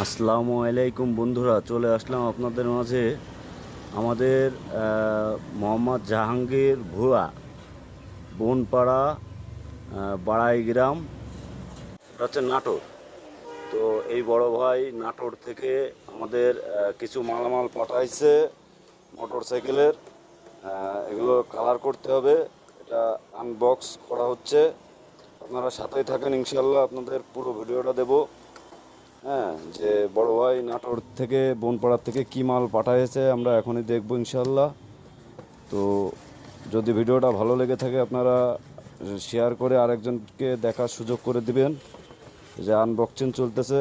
আসসালামু আলাইকুম বন্ধুরা, চলে আসলাম আপনাদের মাঝে। আমাদের মোহাম্মদ জাহাঙ্গীর ভুয়া বনপাড়া বাড়াই গ্রাম, এটা হচ্ছে নাটোর। তো এই বড় ভাই নাটোর থেকে আমাদের কিছু মালামাল পাঠাইছে মোটর সাইকেলের। এগুলো কালার করতে হবে, এটা আনবক্স করা হচ্ছে। আপনারা সাথেই থাকেন, ইনশাল্লাহ আপনাদের পুরো ভিডিওটা দেবো। হ্যাঁ, যে বড় ভাই নাটোর থেকে বনপাড়ার থেকে কী মাল পাঠাইছে আমরা এখনই দেখবো ইনশাল্লাহ। তো যদি ভিডিওটা ভালো লেগে থাকে আপনারা শেয়ার করে আরেকজনকে দেখার সুযোগ করে দিবেন। যে আনবক্সিং চলতেছে,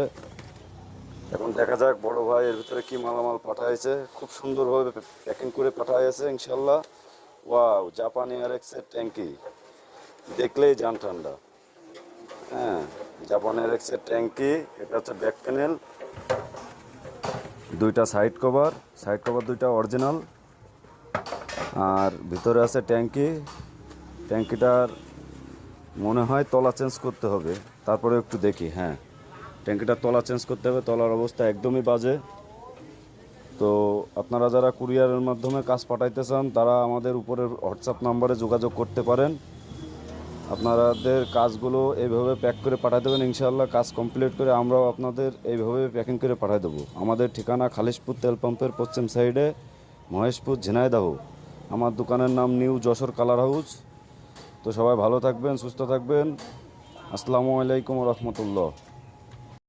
এখন দেখা যাক বড় ভাই এর ভিতরে কী মালামাল পাঠাইছে। খুব সুন্দরভাবে প্যাকিং করে পাঠাইছে ইনশাল্লাহ। ওয়াও, জাপানি আরএক্সের ট্যাঙ্কি, দেখলেই জান ঠান্ডা। হ্যাঁ, জাপানি আরএক্সের ট্যাঙ্কি, এটা হচ্ছে ব্যাক প্যানেল, দুইটা সাইড কভার দুইটা অরিজিনাল। আর ভিতরে আছে ট্যাঙ্কি। ট্যাঙ্কিটার মনে হয় তলা চেঞ্জ করতে হবে, তারপরে একটু দেখি। হ্যাঁ, ট্যাঙ্কিটার তলা চেঞ্জ করতে হবে, তলার অবস্থা একদমই বাজে। তো আপনারা যারা কুরিয়ারের মাধ্যমে কাজ পাঠাইতে চান তারা আমাদের উপরের হোয়াটসঅ্যাপ নাম্বারে যোগাযোগ করতে পারেন। আপনাদের কাজগুলো এইভাবে প্যাক করে পাঠিয়ে দেবেন, ইনশাআল্লাহ কাজ কমপ্লিট করে আমরাও আপনাদের এইভাবে প্যাকিং করে পাঠিয়ে দেবো। আমাদের ঠিকানা খালিশপুর তেল পাম্পের পশ্চিম সাইডে, মহেশপুর, ঝিনাইদহ। আমার দোকানের নাম নিউ যশোর কালার হাউস। তো সবাই ভালো থাকবেন, সুস্থ থাকবেন। আসসালামু আলাইকুম রহমতুল্লাহ।